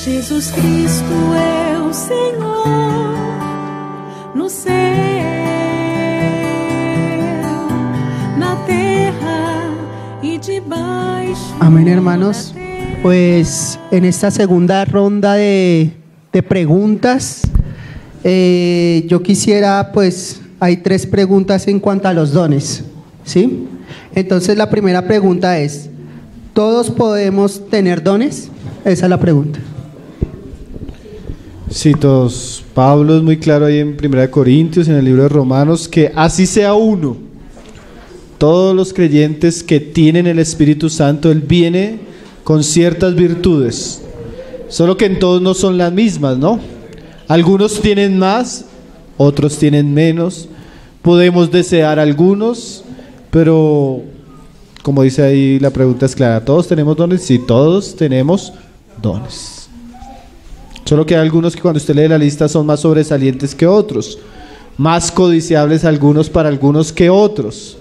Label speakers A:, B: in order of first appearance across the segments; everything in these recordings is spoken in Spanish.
A: Jesus Cristo é o Senhor no céu, na terra y debaixo.
B: Amén, hermanos. Pues en esta segunda ronda de preguntas, yo quisiera, pues, hay 3 preguntas en cuanto a los dones, ¿sí? Entonces la primera pregunta es, ¿todos podemos tener dones? Esa es la pregunta.
C: Sí, todos. Pablo es muy claro ahí en 1 Corintios, en el libro de Romanos, que así sea uno. Todos los creyentes que tienen el Espíritu Santo, Él viene con ciertas virtudes, solo que en todos no son las mismas, ¿no? Algunos tienen más, otros tienen menos. Podemos desear algunos, pero como dice ahí, la pregunta es clara: ¿todos tenemos dones? Sí, todos tenemos dones. Solo que hay algunos que cuando usted lee la lista son más sobresalientes que otros, más codiciables algunos para algunos que otros,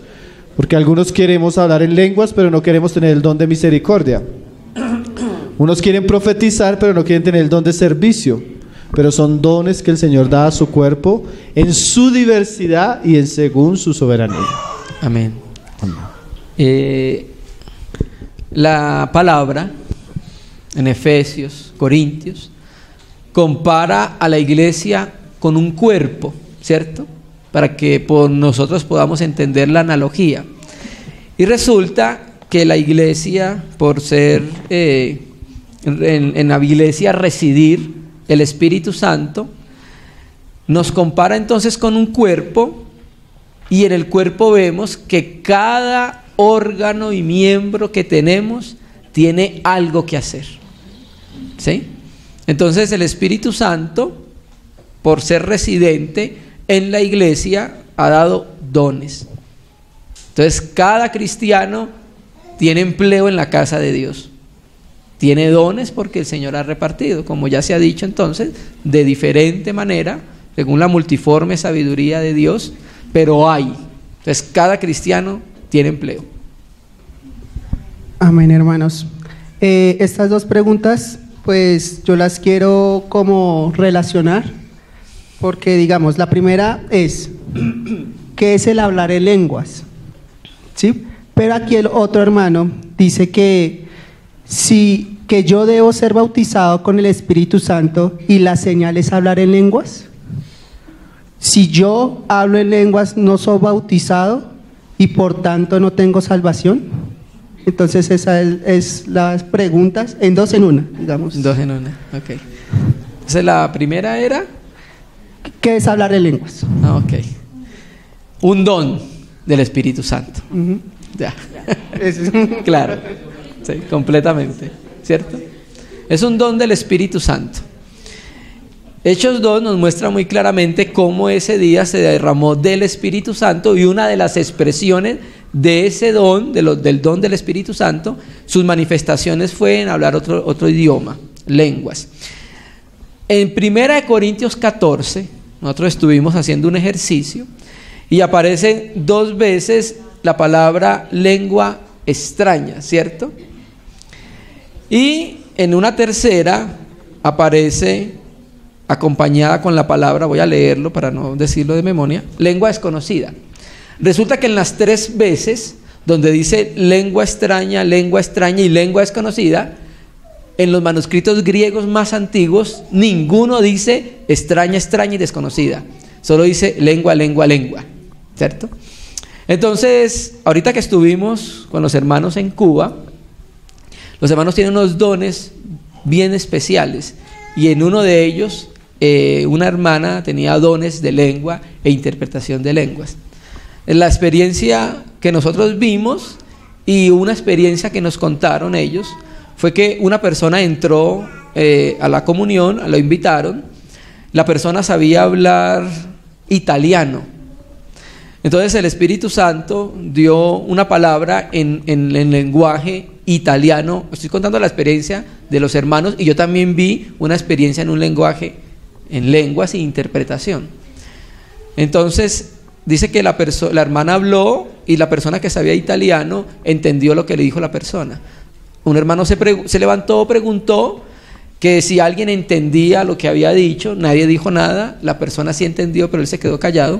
C: porque algunos queremos hablar en lenguas, pero no queremos tener el don de misericordia. Unos quieren profetizar, pero no quieren tener el don de servicio. Pero son dones que el Señor da a su cuerpo en su diversidad y en según su soberanía.
D: Amén. La palabra en Efesios, Corintios, compara a la iglesia con un cuerpo, ¿cierto? Para que por nosotros podamos entender la analogía. Y resulta que la iglesia, por ser en la iglesia residir el Espíritu Santo, nos compara entonces con un cuerpo, y en el cuerpo vemos que cada órgano y miembro que tenemos tiene algo que hacer, ¿sí? Entonces el Espíritu Santo, por ser residente en la iglesia, ha dado dones. Entonces cada cristiano tiene empleo en la casa de Dios, tiene dones porque el Señor ha repartido, como ya se ha dicho entonces, de diferente manera, según la multiforme sabiduría de Dios, pero hay. Entonces cada cristiano tiene empleo.
B: Amén, hermanos. Estas 2 preguntas, pues yo las quiero como relacionar, porque digamos, la primera es, ¿qué es el hablar en lenguas? ¿Sí? Pero aquí el otro hermano dice que que yo debo ser bautizado con el Espíritu Santo y la señal es hablar en lenguas. Si yo hablo en lenguas, no soy bautizado y por tanto no tengo salvación. Entonces esa es las preguntas en 2 en 1, digamos.
D: 2 en 1, ok. Entonces la primera era,
B: ¿qué es hablar en lenguas?
D: Ok. Un don del Espíritu Santo. Ya. Claro. Sí, completamente, ¿cierto? Es un don del Espíritu Santo. Hechos 2 nos muestra muy claramente cómo ese día se derramó del Espíritu Santo, y una de las expresiones de ese don, del don del Espíritu Santo, sus manifestaciones fue en hablar otro idioma, lenguas. En 1 Corintios 14, nosotros estuvimos haciendo un ejercicio y aparece 2 veces la palabra lengua extraña, ¿cierto? Y en una tercera aparece acompañada con la palabra, voy a leerlo para no decirlo de memoria, lengua desconocida. Resulta que en las 3 veces donde dice lengua extraña y lengua desconocida, en los manuscritos griegos más antiguos ninguno dice extraña y desconocida, solo dice lengua, ¿cierto? Entonces, ahorita que estuvimos con los hermanos en Cuba, los hermanos tienen unos dones bien especiales, y en uno de ellos una hermana tenía dones de lengua e interpretación de lenguas. La experiencia que nosotros vimos y una experiencia que nos contaron ellos fue que una persona entró a la comunión, lo invitaron, la persona sabía hablar italiano. Entonces el Espíritu Santo dio una palabra en lenguaje italiano. Estoy contando la experiencia de los hermanos, y yo también vi una experiencia en un lenguaje, en lenguas e interpretación. Entonces dice que la hermana habló y la persona que sabía italiano entendió lo que le dijo la persona. Un hermano se levantó, preguntó que si alguien entendía lo que había dicho, nadie dijo nada, la persona sí entendió, pero él se quedó callado.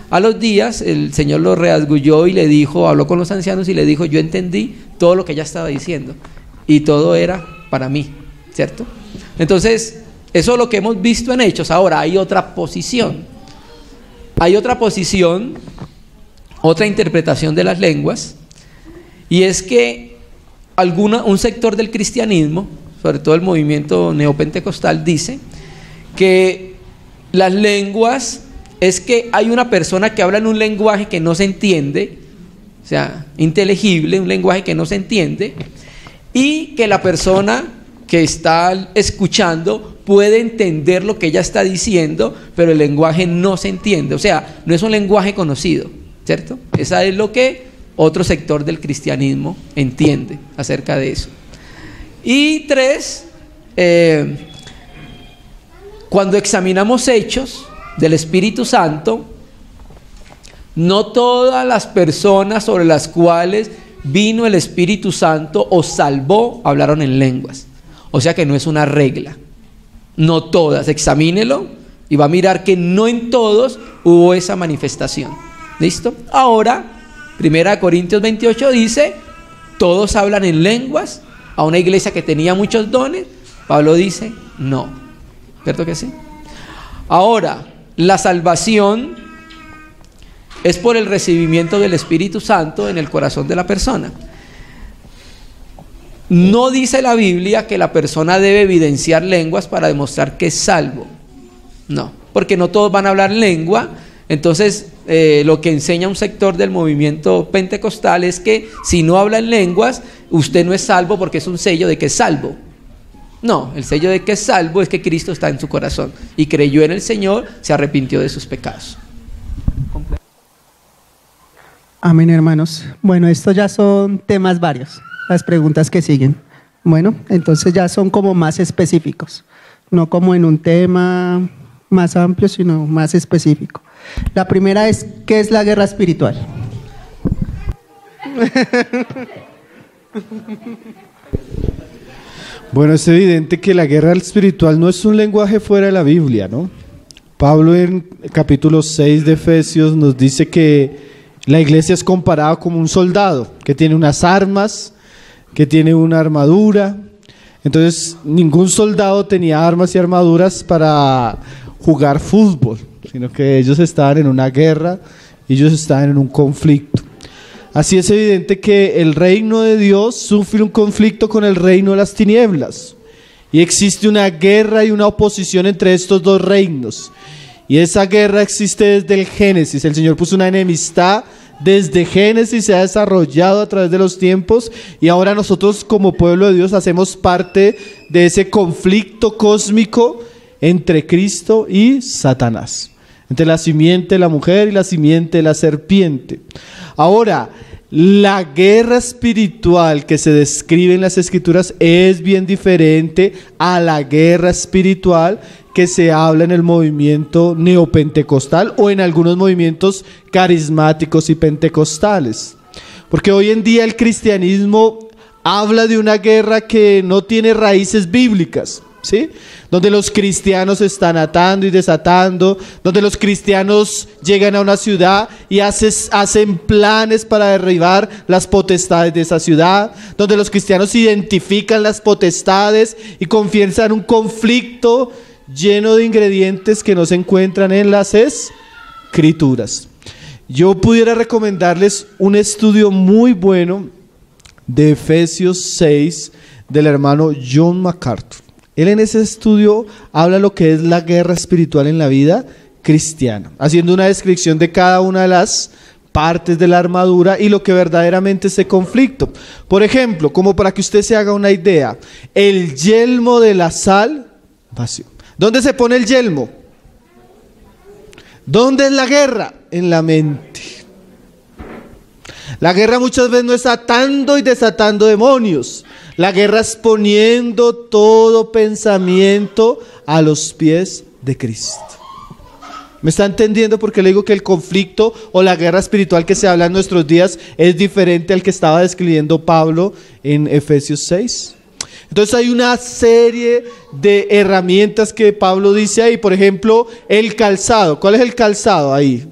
D: A los días el Señor lo redarguyó y le dijo, habló con los ancianos y le dijo, yo entendí todo lo que ella estaba diciendo y todo era para mí, ¿cierto? Entonces, eso es lo que hemos visto en Hechos. Ahora hay otra posición. Hay otra posición, otra interpretación de las lenguas, y es que un sector del cristianismo, sobre todo el movimiento neopentecostal, dice que las lenguas es que hay una persona que habla en un lenguaje que no se entiende, o sea, inteligible, un lenguaje que no se entiende, y que la persona que está escuchando puede entender lo que ella está diciendo, pero el lenguaje no se entiende, o sea, no es un lenguaje conocido, ¿cierto? Esa es lo que otro sector del cristianismo entiende acerca de eso. Y 3, cuando examinamos Hechos del Espíritu Santo, no todas las personas sobre las cuales vino el Espíritu Santo o salvó hablaron en lenguas. O sea que no es una regla. No todas. Examínelo y va a mirar que no en todos hubo esa manifestación. ¿Listo? Ahora, 1 Corintios 28 dice, todos hablan en lenguas. A una iglesia que tenía muchos dones, Pablo dice, no. ¿Cierto que sí? Ahora, la salvación es por el recibimiento del Espíritu Santo en el corazón de la persona. No dice la Biblia que la persona debe evidenciar lenguas para demostrar que es salvo. No, porque no todos van a hablar lengua. Entonces, lo que enseña un sector del movimiento pentecostal es que si no habla en lenguas, usted no es salvo porque es un sello de que es salvo. No, el sello de que es salvo es que Cristo está en su corazón y creyó en el Señor, se arrepintió de sus pecados.
B: Amén, hermanos. Bueno, estos ya son temas varios, las preguntas que siguen. Bueno, entonces ya son como más específicos, no como en un tema más amplio, sino más específico. La primera es, ¿qué es la guerra espiritual?
C: Bueno, es evidente que la guerra espiritual no es un lenguaje fuera de la Biblia, ¿no? Pablo en capítulo 6 de Efesios nos dice que la iglesia es comparada como un soldado que tiene unas armas, que tiene una armadura. Entonces, ningún soldado tenía armas y armaduras para jugar fútbol, sino que ellos estaban en una guerra, ellos estaban en un conflicto. Así es evidente que el reino de Dios sufre un conflicto con el reino de las tinieblas. Y existe una guerra y una oposición entre estos dos reinos. Y esa guerra existe desde el Génesis. El Señor puso una enemistad desde Génesis, se ha desarrollado a través de los tiempos. Y ahora nosotros como pueblo de Dios hacemos parte de ese conflicto cósmico entre Cristo y Satanás. Entre la simiente de la mujer y la simiente de la serpiente. Ahora, la guerra espiritual que se describe en las Escrituras es bien diferente a la guerra espiritual que se habla en el movimiento neopentecostal o en algunos movimientos carismáticos y pentecostales. Porque hoy en día el cristianismo habla de una guerra que no tiene raíces bíblicas, ¿sí? Donde los cristianos están atando y desatando, donde los cristianos llegan a una ciudad y hacen planes para derribar las potestades de esa ciudad, donde los cristianos identifican las potestades y confiesan un conflicto lleno de ingredientes que no se encuentran en las Escrituras. Yo pudiera recomendarles un estudio muy bueno de Efesios 6 del hermano John MacArthur. Él en ese estudio habla lo que es la guerra espiritual en la vida cristiana, haciendo una descripción de cada una de las partes de la armadura y lo que verdaderamente es ese conflicto. Por ejemplo, como para que usted se haga una idea, el yelmo de la salvación. ¿Dónde se pone el yelmo? ¿Dónde es la guerra? En la mente. La guerra muchas veces no es atando y desatando demonios. La guerra es poniendo todo pensamiento a los pies de Cristo. ¿Me está entendiendo por qué le digo que el conflicto o la guerra espiritual que se habla en nuestros días es diferente al que estaba describiendo Pablo en Efesios 6? Entonces hay una serie de herramientas que Pablo dice ahí. Por ejemplo, el calzado. ¿Cuál es el calzado ahí?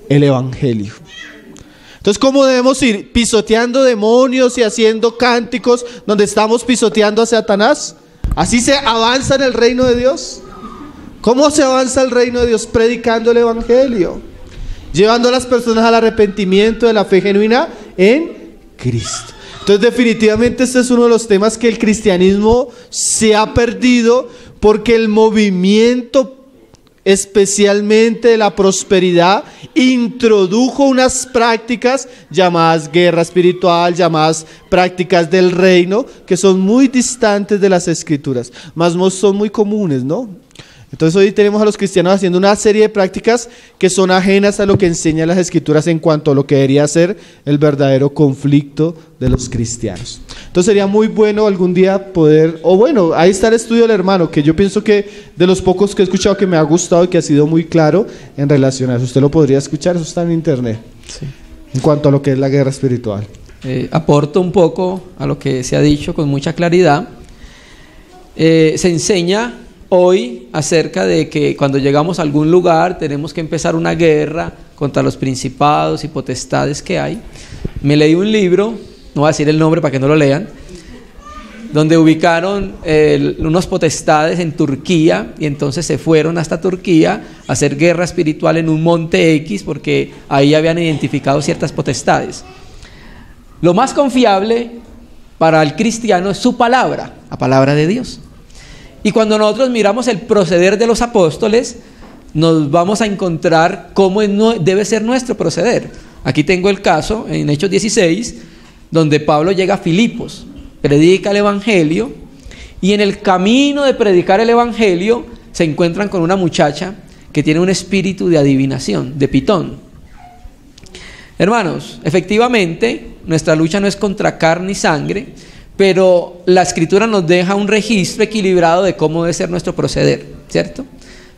C: El evangelio. Entonces, ¿cómo debemos ir? ¿Pisoteando demonios y haciendo cánticos donde estamos pisoteando a Satanás? ¿Así se avanza en el reino de Dios? ¿Cómo se avanza el reino de Dios? Predicando el evangelio, llevando a las personas al arrepentimiento de la fe genuina en Cristo. Entonces, definitivamente este es uno de los temas que el cristianismo se ha perdido, porque el movimiento, especialmente de la prosperidad, introdujo unas prácticas llamadas guerra espiritual, llamadas prácticas del reino, que son muy distantes de las escrituras, mas no son muy comunes, ¿no? Entonces hoy tenemos a los cristianos haciendo una serie de prácticas que son ajenas a lo que enseñan las escrituras en cuanto a lo que debería ser el verdadero conflicto de los cristianos. Entonces sería muy bueno algún día poder, o bueno, ahí está el estudio del hermano, que yo pienso que de los pocos que he escuchado que me ha gustado y que ha sido muy claro en relación a eso. Usted lo podría escuchar, eso está en internet, sí, en cuanto a lo que es la guerra espiritual.
D: Aporto un poco a lo que se ha dicho con mucha claridad. Se enseña hoy acerca de que cuando llegamos a algún lugar tenemos que empezar una guerra contra los principados y potestades que hay. Me leí un libro, no voy a decir el nombre para que no lo lean, donde ubicaron unos potestades en Turquía, y entonces se fueron hasta Turquía a hacer guerra espiritual en un monte X, porque ahí habían identificado ciertas potestades. Lo más confiable para el cristiano es su palabra, la palabra de Dios. Y cuando nosotros miramos el proceder de los apóstoles, nos vamos a encontrar cómo debe ser nuestro proceder. Aquí tengo el caso en Hechos 16, donde Pablo llega a Filipos, predica el evangelio, y en el camino de predicar el evangelio se encuentran con una muchacha que tiene un espíritu de adivinación, de pitón. Hermanos, efectivamente nuestra lucha no es contra carne y sangre, pero la escritura nos deja un registro equilibrado de cómo debe ser nuestro proceder, ¿cierto?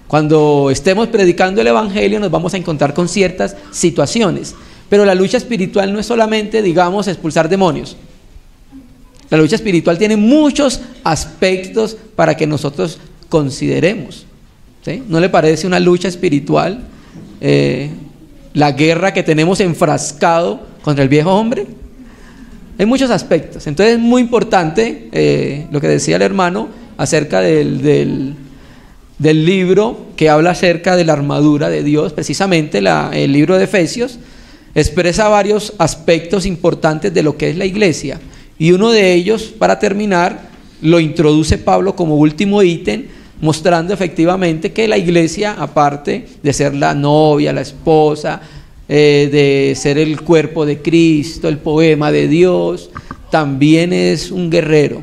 D: Cuando estemos predicando el evangelio nos vamos a encontrar con ciertas situaciones, pero la lucha espiritual no es solamente, digamos, expulsar demonios. La lucha espiritual tiene muchos aspectos para que nosotros consideremos, ¿sí? ¿No le parece una lucha espiritual la guerra que tenemos enfrascado contra el viejo hombre? Hay muchos aspectos. Entonces es muy importante lo que decía el hermano acerca del libro que habla acerca de la armadura de Dios. Precisamente el libro de Efesios expresa varios aspectos importantes de lo que es la iglesia, y uno de ellos, para terminar, lo introduce Pablo como último ítem, mostrando efectivamente que la iglesia, aparte de ser la novia, la esposa, de ser el cuerpo de Cristo, el poema de Dios, también es un guerrero,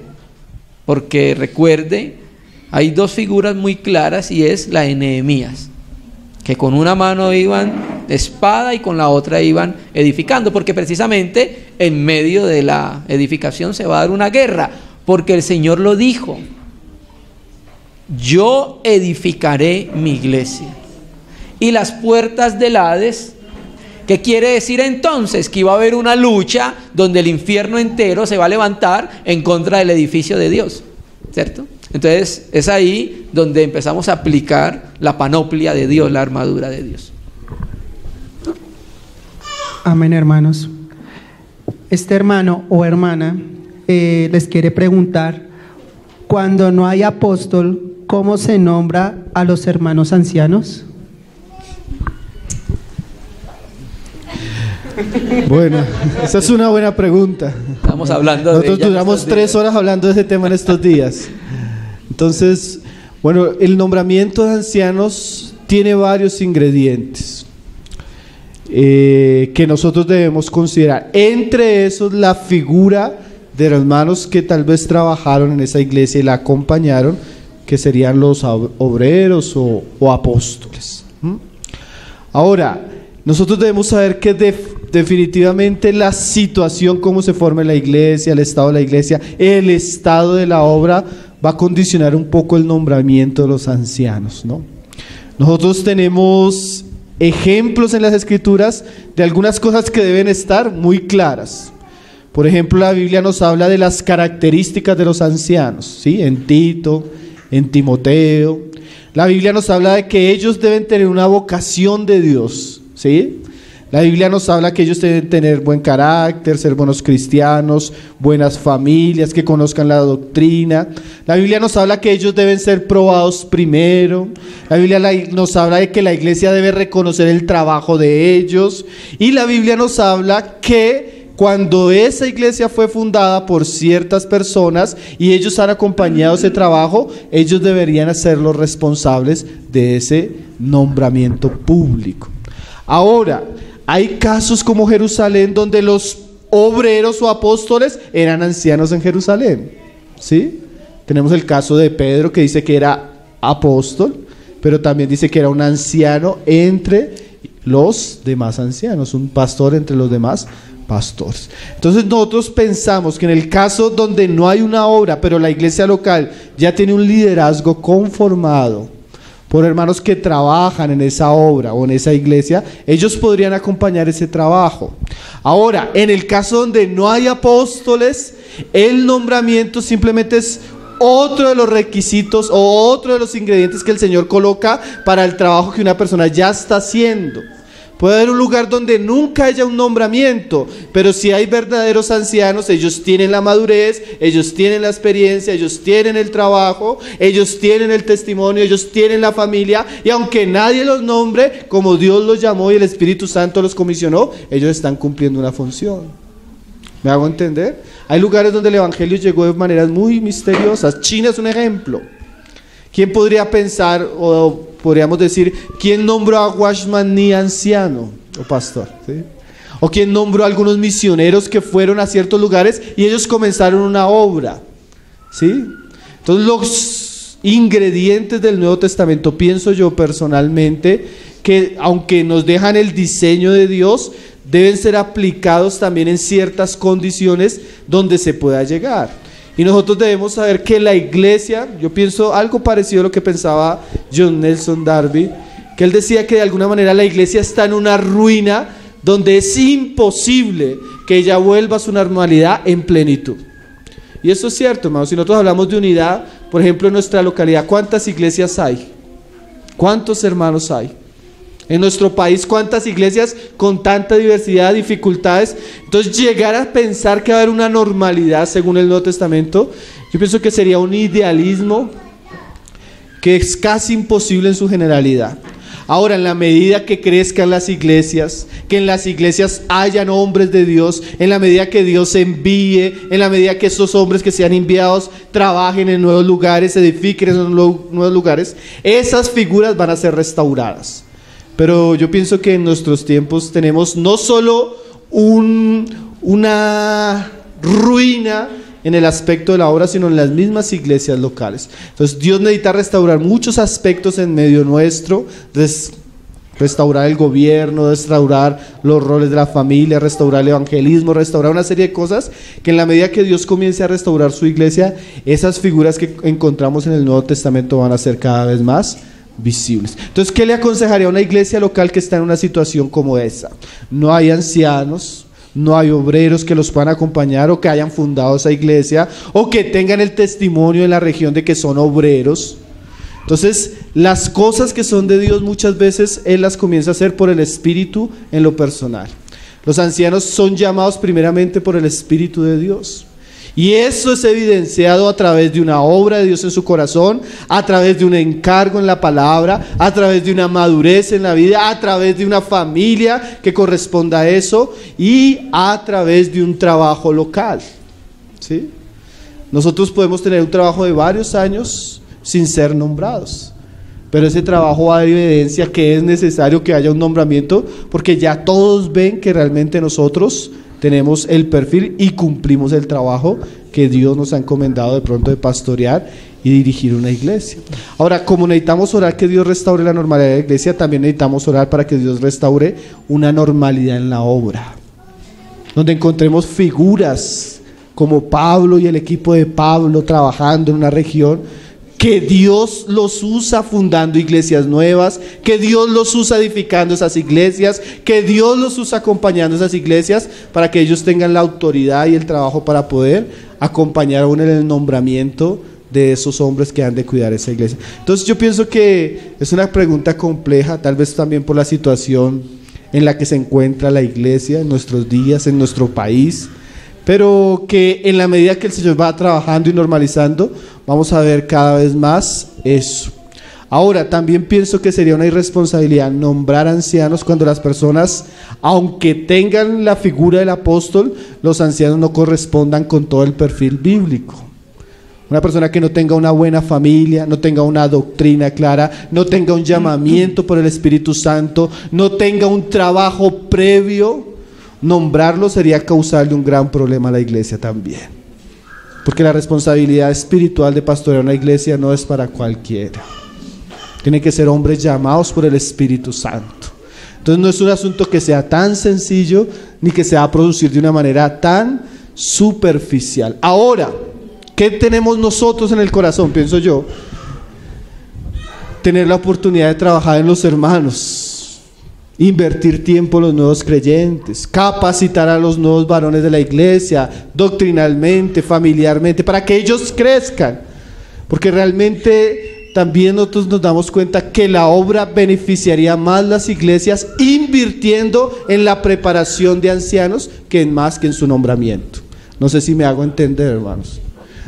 D: porque recuerde, hay dos figuras muy claras, y es la de Nehemías, que con una mano iban espada y con la otra iban edificando, porque precisamente en medio de la edificación se va a dar una guerra, porque el Señor lo dijo: yo edificaré mi iglesia y las puertas del Hades. ¿Qué quiere decir entonces? Que iba a haber una lucha donde el infierno entero se va a levantar en contra del edificio de Dios, ¿cierto? Entonces es ahí donde empezamos a aplicar la panoplia de Dios, la armadura de Dios.
B: Amén, hermanos. Este hermano o hermana les quiere preguntar: cuando no hay apóstol, ¿cómo se nombra a los hermanos ancianos?
C: Bueno, esa es una buena pregunta.
D: Estamos hablando
C: Nosotros duramos 3 horas hablando de ese tema en estos días. Entonces, bueno, el nombramiento de ancianos tiene varios ingredientes que nosotros debemos considerar. Entre esos, la figura de los hermanos que tal vez trabajaron en esa iglesia y la acompañaron, que serían los obreros o apóstoles. Ahora, nosotros debemos saber que definitivamente la situación, cómo se forma la iglesia, el estado de la iglesia, el estado de la obra, va a condicionar un poco el nombramiento de los ancianos, ¿no? Nosotros tenemos ejemplos en las escrituras de algunas cosas que deben estar muy claras. Por ejemplo, la Biblia nos habla de las características de los ancianos, ¿sí? En Tito, en Timoteo. La Biblia nos habla de que ellos deben tener una vocación de Dios, ¿sí? La Biblia nos habla que ellos deben tener buen carácter, ser buenos cristianos, buenas familias, que conozcan la doctrina. La Biblia nos habla que ellos deben ser probados primero. La Biblia nos habla de que la iglesia debe reconocer el trabajo de ellos. Y la Biblia nos habla que cuando esa iglesia fue fundada por ciertas personas y ellos han acompañado ese trabajo, ellos deberían ser los responsables de ese nombramiento público. Ahora, hay casos como Jerusalén donde los obreros o apóstoles eran ancianos en Jerusalén, ¿sí? Tenemos el caso de Pedro, que dice que era apóstol, pero también dice que era un anciano entre los demás ancianos, un pastor entre los demás pastores. Entonces nosotros pensamos que en el caso donde no hay una obra, pero la iglesia local ya tiene un liderazgo conformado por hermanos que trabajan en esa obra o en esa iglesia, ellos podrían acompañar ese trabajo. Ahora, en el caso donde no hay apóstoles, el nombramiento simplemente es otro de los requisitos o otro de los ingredientes que el Señor coloca para el trabajo que una persona ya está haciendo. Puede haber un lugar donde nunca haya un nombramiento, pero si hay verdaderos ancianos, ellos tienen la madurez, ellos tienen la experiencia, ellos tienen el trabajo, ellos tienen el testimonio, ellos tienen la familia, y aunque nadie los nombre, como Dios los llamó y el Espíritu Santo los comisionó, ellos están cumpliendo una función. ¿Me hago entender? Hay lugares donde el evangelio llegó de maneras muy misteriosas. China es un ejemplo. ¿Quién podría pensar, o podríamos decir, quién nombró a Watchman Nee anciano o pastor? ¿Sí? O quién nombró a algunos misioneros que fueron a ciertos lugares y ellos comenzaron una obra, ¿sí? Entonces los ingredientes del Nuevo Testamento, pienso yo personalmente, que aunque nos dejan el diseño de Dios, deben ser aplicados también en ciertas condiciones donde se pueda llegar. Y nosotros debemos saber que la iglesia, yo pienso algo parecido a lo que pensaba John Nelson Darby, que él decía que de alguna manera la iglesia está en una ruina donde es imposible que ella vuelva a su normalidad en plenitud. Y eso es cierto, hermanos. Si nosotros hablamos de unidad, por ejemplo, en nuestra localidad, ¿cuántas iglesias hay? ¿Cuántos hermanos hay? En nuestro país, ¿cuántas iglesias con tanta diversidad, dificultades? Entonces, llegar a pensar que va a haber una normalidad según el Nuevo Testamento, yo pienso que sería un idealismo que es casi imposible en su generalidad. Ahora, en la medida que crezcan las iglesias, que en las iglesias hayan hombres de Dios, en la medida que Dios envíe, en la medida que esos hombres que sean enviados trabajen en nuevos lugares, edifiquen en esos nuevos lugares, esas figuras van a ser restauradas. Pero yo pienso que en nuestros tiempos tenemos no solo una ruina en el aspecto de la obra, sino en las mismas iglesias locales. Entonces Dios necesita restaurar muchos aspectos en medio nuestro, restaurar el gobierno, restaurar los roles de la familia, restaurar el evangelismo, restaurar una serie de cosas que en la medida que Dios comience a restaurar su iglesia, esas figuras que encontramos en el Nuevo Testamento van a ser cada vez más visibles. Entonces, ¿qué le aconsejaría a una iglesia local que está en una situación como esa? No hay ancianos, no hay obreros que los puedan acompañar o que hayan fundado esa iglesia o que tengan el testimonio en la región de que son obreros. Entonces, las cosas que son de Dios muchas veces Él las comienza a hacer por el Espíritu en lo personal. Los ancianos son llamados primeramente por el Espíritu de Dios. Y eso es evidenciado a través de una obra de Dios en su corazón, a través de un encargo en la palabra, a través de una madurez en la vida, a través de una familia que corresponda a eso y a través de un trabajo local, ¿sí? Nosotros podemos tener un trabajo de varios años sin ser nombrados, pero ese trabajo va a dar evidencia que es necesario que haya un nombramiento, porque ya todos ven que realmente nosotros tenemos el perfil y cumplimos el trabajo que Dios nos ha encomendado de pronto de pastorear y dirigir una iglesia. Ahora, como necesitamos orar que Dios restaure la normalidad de la iglesia, también necesitamos orar para que Dios restaure una normalidad en la obra, donde encontremos figuras como Pablo y el equipo de Pablo trabajando en una región, que Dios los usa fundando iglesias nuevas, que Dios los usa edificando esas iglesias, que Dios los usa acompañando esas iglesias para que ellos tengan la autoridad y el trabajo para poder acompañar aún en el nombramiento de esos hombres que han de cuidar esa iglesia. Entonces yo pienso que es una pregunta compleja, tal vez también por la situación en la que se encuentra la iglesia en nuestros días, en nuestro país, pero que en la medida que el Señor va trabajando y normalizando, vamos a ver cada vez más eso. Ahora, también pienso que sería una irresponsabilidad nombrar ancianos cuando las personas, aunque tengan la figura del apóstol, los ancianos no correspondan con todo el perfil bíblico. Una persona que no tenga una buena familia, no tenga una doctrina clara, no tenga un llamamiento por el Espíritu Santo, no tenga un trabajo previo, nombrarlo sería causarle un gran problema a la iglesia también. Porque la responsabilidad espiritual de pastorear una iglesia no es para cualquiera. Tienen que ser hombres llamados por el Espíritu Santo. Entonces no es un asunto que sea tan sencillo ni que se va a producir de una manera tan superficial. Ahora, ¿qué tenemos nosotros en el corazón? Pienso yo, tener la oportunidad de trabajar en los hermanos, invertir tiempo en los nuevos creyentes, capacitar a los nuevos varones de la iglesia, doctrinalmente, familiarmente, para que ellos crezcan, porque realmente también nosotros nos damos cuenta que la obra beneficiaría más las iglesias invirtiendo en la preparación de ancianos que en más que en su nombramiento. No sé si me hago entender, hermanos.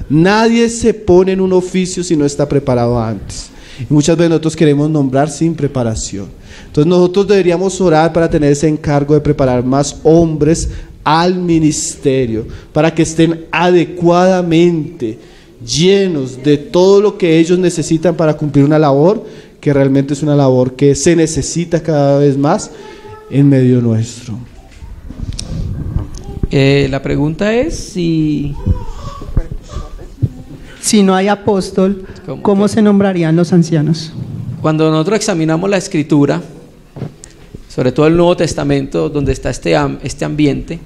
C: Nadie se pone en un oficio si no está preparado antes. Y muchas veces nosotros queremos nombrar sin preparación. Entonces nosotros deberíamos orar para tener ese encargo de preparar más hombres al ministerio, para que estén adecuadamente llenos de todo lo que ellos necesitan para cumplir una labor que realmente es una labor que se necesita cada vez más en medio nuestro.
D: La pregunta es si
B: no hay apóstol, ¿cómo se nombrarían los ancianos?
D: Cuando nosotros examinamos la Escritura, sobre todo el Nuevo Testamento, donde está este ambiente,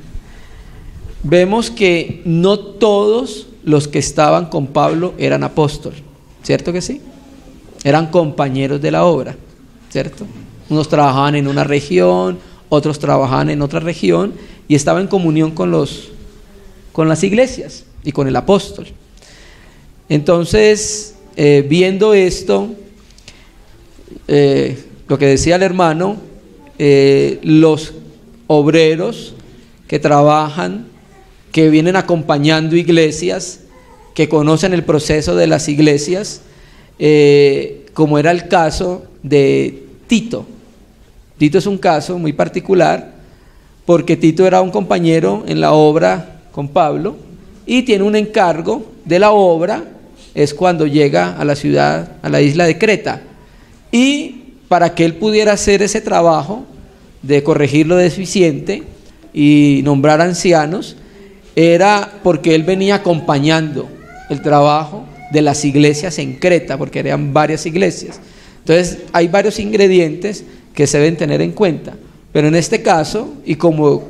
D: vemos que no todos los que estaban con Pablo eran apóstoles, ¿cierto que sí? Eran compañeros de la obra, ¿cierto? Unos trabajaban en una región, otros trabajaban en otra región y estaban en comunión con las iglesias y con el apóstol. Entonces, viendo esto, lo que decía el hermano, los obreros que trabajan, que vienen acompañando iglesias, que conocen el proceso de las iglesias, como era el caso de Tito. Tito es un caso muy particular, porque Tito era un compañero en la obra con Pablo y tiene un encargo de la obra, es cuando llega a la ciudad, a la isla de Creta, y para que él pudiera hacer ese trabajo de corregir lo deficiente y nombrar ancianos, era porque él venía acompañando el trabajo de las iglesias en Creta, porque eran varias iglesias. Entonces hay varios ingredientes que se deben tener en cuenta, pero en este caso, y como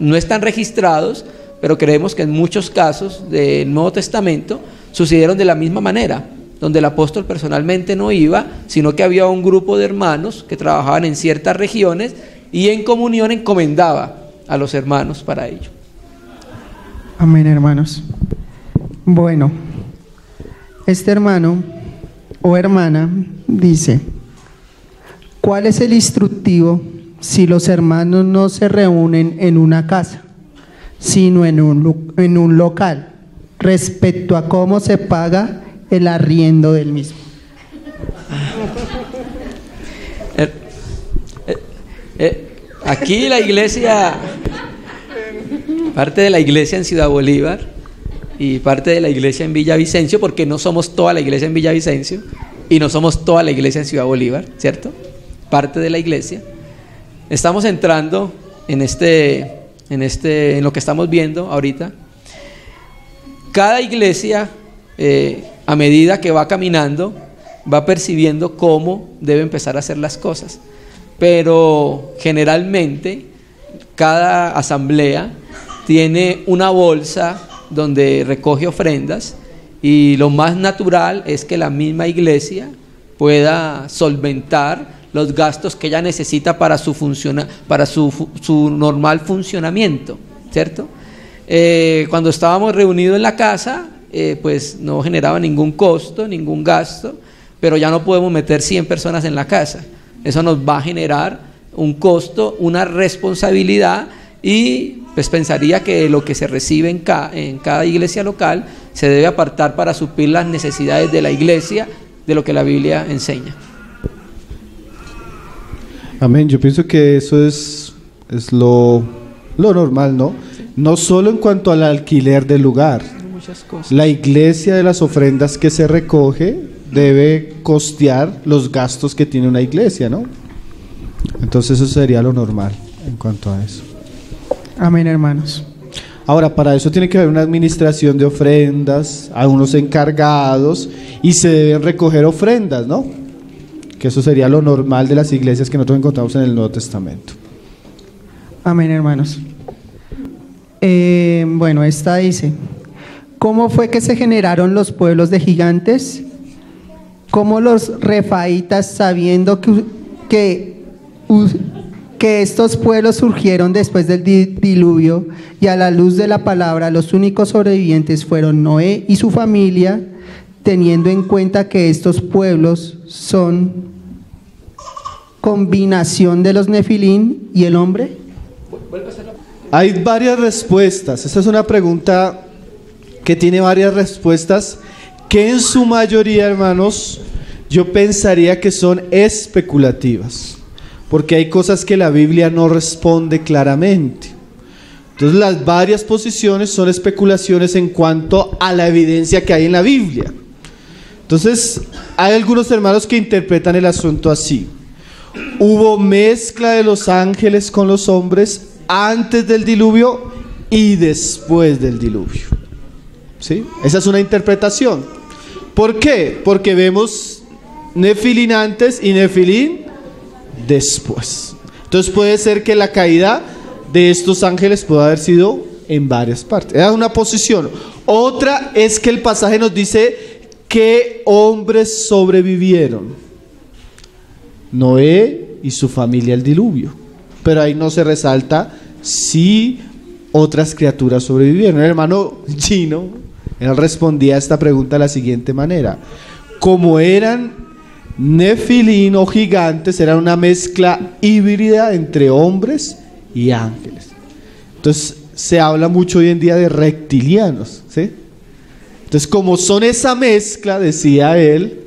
D: no están registrados, pero creemos que en muchos casos del Nuevo Testamento sucedieron de la misma manera, donde el apóstol personalmente no iba, sino que había un grupo de hermanos que trabajaban en ciertas regiones y en comunión encomendaba a los hermanos para ello.
B: Amén, hermanos. Bueno, este hermano o hermana dice: ¿cuál es el instructivo si los hermanos no se reúnen en una casa, sino en un local, respecto a cómo se paga el arriendo del mismo?
D: Aquí la iglesia, parte de la iglesia en Ciudad Bolívar y parte de la iglesia en Villavicencio, porque no somos toda la iglesia en Villavicencio y no somos toda la iglesia en Ciudad Bolívar, ¿cierto? Parte de la iglesia. Estamos entrando en lo que estamos viendo ahorita. Cada iglesia, a medida que va caminando, va percibiendo cómo debe empezar a hacer las cosas. Pero generalmente cada asamblea tiene una bolsa donde recoge ofrendas y lo más natural es que la misma iglesia pueda solventar los gastos que ella necesita para su normal funcionamiento, ¿cierto? Cuando estábamos reunidos en la casa, pues no generaba ningún costo, ningún gasto, pero ya no podemos meter 100 personas en la casa. Eso nos va a generar un costo, una responsabilidad, y pues pensaría que lo que se recibe en cada iglesia local se debe apartar para suplir las necesidades de la iglesia, de lo que la Biblia enseña.
C: Amén. Yo pienso que eso es lo normal, ¿no? No solo en cuanto al alquiler del lugar.
D: Muchas cosas.
C: La iglesia, de las ofrendas que se recoge, debe costear los gastos que tiene una iglesia, ¿no? Entonces eso sería lo normal en cuanto a eso.
B: Amén, hermanos.
C: Ahora, para eso tiene que haber una administración de ofrendas, hay unos encargados y se deben recoger ofrendas, ¿no? Que eso sería lo normal de las iglesias que nosotros encontramos en el Nuevo Testamento.
B: Amén, hermanos. Bueno, esta dice: ¿cómo fue que se generaron los pueblos de gigantes? ¿Cómo los refaítas, sabiendo que estos pueblos surgieron después del diluvio, y a la luz de la palabra los únicos sobrevivientes fueron Noé y su familia, teniendo en cuenta que estos pueblos son combinación de los Nefilín y el hombre?
C: Hay varias respuestas. Esta es una pregunta que tiene varias respuestas, que en su mayoría, hermanos, yo pensaría que son especulativas, porque hay cosas que la Biblia no responde claramente. Entonces las varias posiciones son especulaciones en cuanto a la evidencia que hay en la Biblia. Entonces hay algunos hermanos que interpretan el asunto así: hubo mezcla de los ángeles con los hombres antes del diluvio y después del diluvio. ¿Sí? Esa es una interpretación. ¿Por qué? Porque vemos Nefilín antes y Nefilín después. Entonces puede ser que la caída de estos ángeles pueda haber sido en varias partes. Esa es una posición. Otra es que el pasaje nos dice que hombres sobrevivieron: Noé y su familia al diluvio. Pero ahí no se resalta si otras criaturas sobrevivieron. El hermano Gino, él respondía a esta pregunta de la siguiente manera: como eran Nefilín o gigantes, eran una mezcla híbrida entre hombres y ángeles. Entonces se habla mucho hoy en día de reptilianos, ¿sí? Entonces, como son esa mezcla, decía él,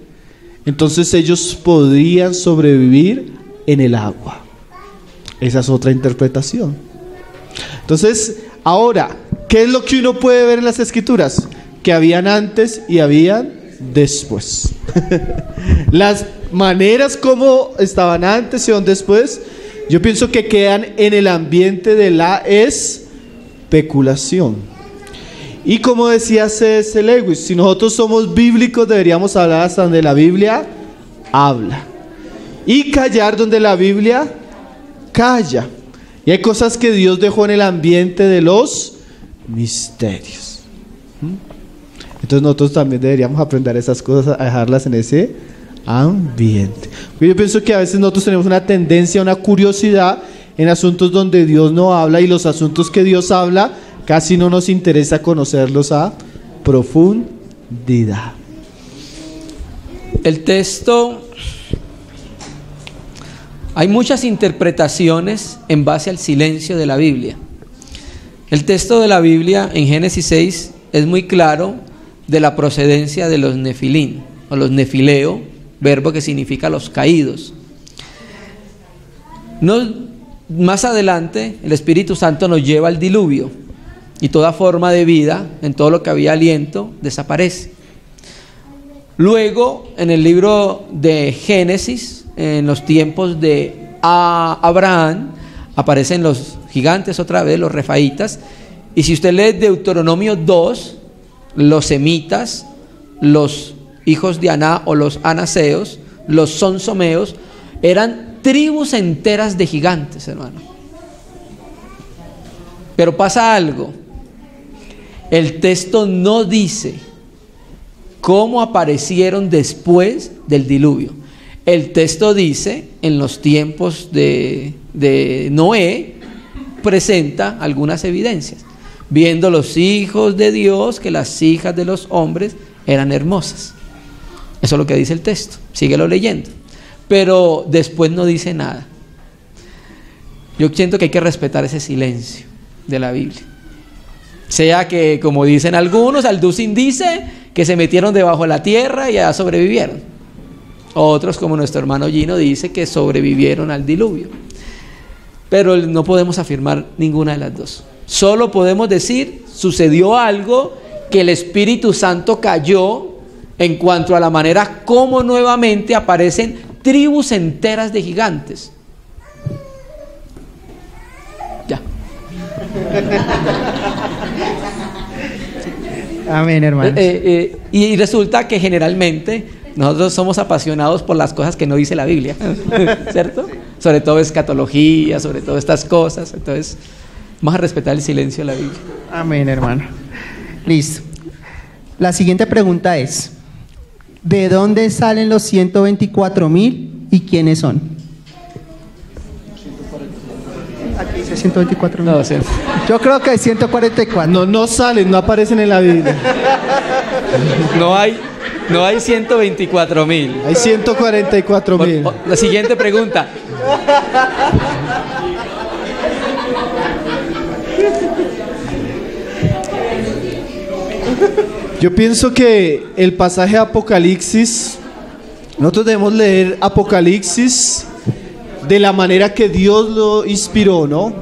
C: entonces ellos podrían sobrevivir en el agua. Esa es otra interpretación. Entonces, ahora, ¿qué es lo que uno puede ver en las Escrituras? Que habían antes y habían después. Las maneras como estaban antes y después, yo pienso que quedan en el ambiente de la especulación. Y como decía C.S. Lewis, si nosotros somos bíblicos, deberíamos hablar hasta donde la Biblia habla y callar donde la Biblia calla. Y hay cosas que Dios dejó en el ambiente de los misterios. Entonces nosotros también deberíamos aprender esas cosas, a dejarlas en ese ambiente. Yo pienso que a veces nosotros tenemos una tendencia, una curiosidad en asuntos donde Dios no habla, y los asuntos que Dios habla casi no nos interesa conocerlos a profundidad.
D: El texto, hay muchas interpretaciones en base al silencio de la Biblia. El texto de la Biblia en Génesis 6 es muy claro de la procedencia de los Nefilín, o los Nefileo, verbo que significa los caídos. Más adelante el Espíritu Santo nos lleva al diluvio, y toda forma de vida, en todo lo que había aliento, desaparece. Luego, en el libro de Génesis, en los tiempos de Abraham, aparecen los gigantes otra vez, los refaítas. Y si usted lee Deuteronomio 2, los semitas, los hijos de Aná o los anaseos, los sonsomeos, eran tribus enteras de gigantes, hermano. Pero pasa algo. El texto no dice cómo aparecieron después del diluvio. El texto dice, en los tiempos de Noé, presenta algunas evidencias, viendo los hijos de Dios que las hijas de los hombres eran hermosas. Eso es lo que dice el texto, síguelo leyendo. Pero después no dice nada. Yo siento que hay que respetar ese silencio de la Biblia. Sea que, como dicen algunos, Alducin dice que se metieron debajo de la tierra y ya sobrevivieron. Otros, como nuestro hermano Gino, dice que sobrevivieron al diluvio. Pero no podemos afirmar ninguna de las dos. Solo podemos decir, sucedió algo, que el Espíritu Santo cayó en cuanto a la manera como nuevamente aparecen tribus enteras de gigantes. Ya.
B: Amén, hermanos.
D: Y resulta que generalmente nosotros somos apasionados por las cosas que no dice la Biblia, ¿cierto? Sobre todo escatología, sobre todo estas cosas. Entonces, vamos a respetar el silencio de la Biblia.
B: Amén, hermano. Listo. La siguiente pregunta es: ¿de dónde salen los 124,000 y quiénes son? Aquí dice 124,000.
D: No, sí.
B: Yo creo que hay 144.
C: No salen, no aparecen en la Biblia.
D: No hay 124,000.
C: Hay 144,000.
D: La siguiente pregunta.
C: Yo pienso que el pasaje de Apocalipsis, nosotros debemos leer Apocalipsis de la manera que Dios lo inspiró, ¿no?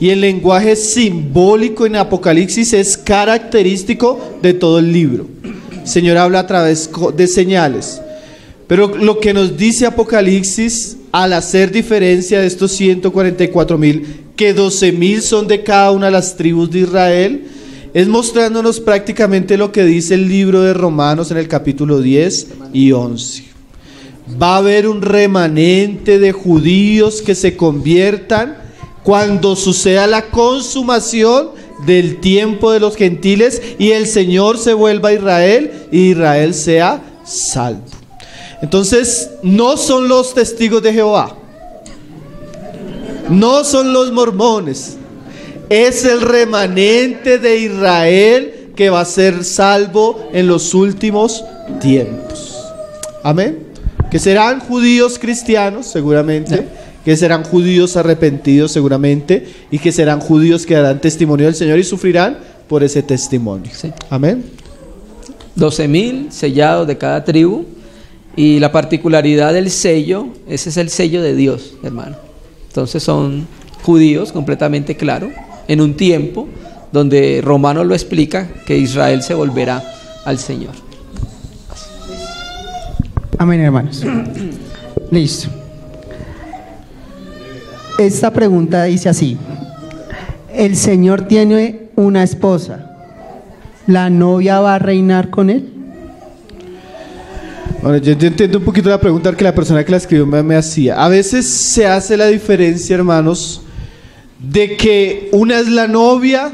C: Y el lenguaje simbólico en Apocalipsis es característico de todo el libro. El Señor habla a través de señales. Pero lo que nos dice Apocalipsis, al hacer diferencia de estos 144,000, que 12,000 son de cada una de las tribus de Israel, es mostrándonos prácticamente lo que dice el libro de Romanos en el capítulo 10 y 11. Va a haber un remanente de judíos que se conviertan cuando suceda la consumación del tiempo de los gentiles y el Señor se vuelva a Israel y Israel sea salvo. Entonces, no son los testigos de Jehová, no son los mormones, es el remanente de Israel que va a ser salvo en los últimos tiempos. Amén. Que serán judíos cristianos seguramente, que serán judíos arrepentidos seguramente, y que serán judíos que darán testimonio del Señor y sufrirán por ese testimonio.
D: Sí.
C: Amén.
D: 12,000 sellados de cada tribu. Y la particularidad del sello, ese es el sello de Dios, hermano. Entonces son judíos, completamente claro, en un tiempo donde Romanos lo explica, que Israel se volverá al Señor.
B: Amén, hermanos. Listo. Esta pregunta dice así: el Señor tiene una esposa, ¿la novia va a reinar con él?
C: Bueno, yo entiendo un poquito la pregunta que la persona que la escribió me hacía. A veces se hace la diferencia, hermanos, de que una es la novia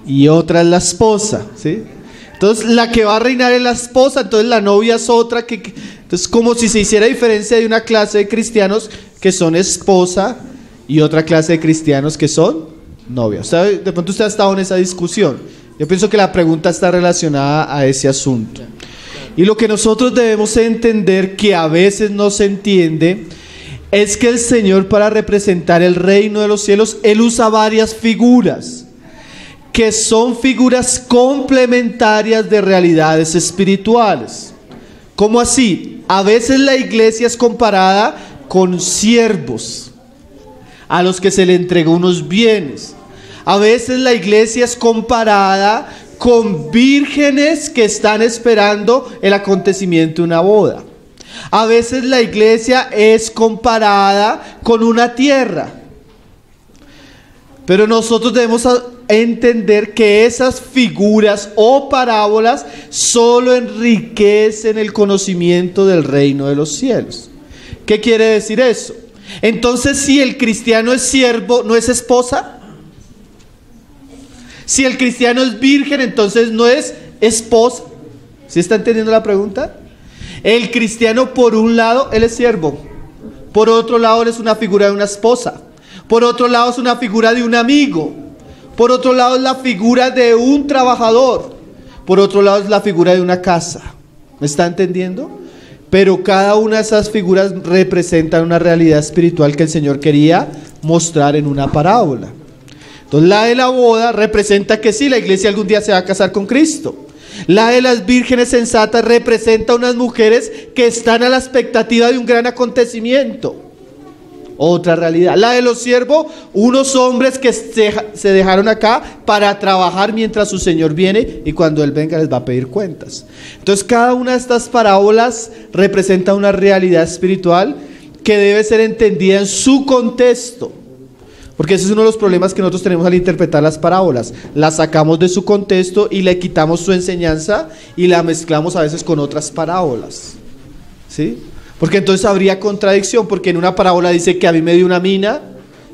C: y otra es la esposa, ¿sí? Entonces la que va a reinar es la esposa, entonces la novia es otra entonces como si se hiciera diferencia de una clase de cristianos que son esposa y otra clase de cristianos que son novia. O sea, de pronto usted ha estado en esa discusión. Yo pienso que la pregunta está relacionada a ese asunto. Y lo que nosotros debemos entender, que a veces no se entiende, es que el Señor, para representar el reino de los cielos, Él usa varias figuras, que son figuras complementarias de realidades espirituales. ¿Cómo así? A veces la iglesia es comparada con siervos, a los que se le entregó unos bienes. A veces la iglesia es comparada con vírgenes que están esperando el acontecimiento de una boda. A veces la iglesia es comparada con una tierra. Pero nosotros debemos entender que esas figuras o parábolas solo enriquecen el conocimiento del reino de los cielos. ¿Qué quiere decir eso? Entonces, si el cristiano es siervo, ¿no es esposa? Si el cristiano es virgen, entonces no es esposa. ¿Sí está entendiendo la pregunta? El cristiano, por un lado, él es siervo. Por otro lado, él es una figura de una esposa. Por otro lado, es una figura de un amigo. Por otro lado, es la figura de un trabajador. Por otro lado, es la figura de una casa. ¿Me está entendiendo? Pero cada una de esas figuras representan una realidad espiritual que el Señor quería mostrar en una parábola. Entonces, la de la boda representa que sí, la iglesia algún día se va a casar con Cristo. La de las vírgenes sensatas representa unas mujeres que están a la expectativa de un gran acontecimiento. Otra realidad. La de los siervos, unos hombres que se dejaron acá para trabajar mientras su Señor viene, y cuando Él venga les va a pedir cuentas. Entonces, cada una de estas parábolas representa una realidad espiritual que debe ser entendida en su contexto. Porque ese es uno de los problemas que nosotros tenemos al interpretar las parábolas. Las sacamos de su contexto y le quitamos su enseñanza y la mezclamos a veces con otras parábolas. ¿Sí? Porque entonces habría contradicción, porque en una parábola dice que a mí me dio una mina,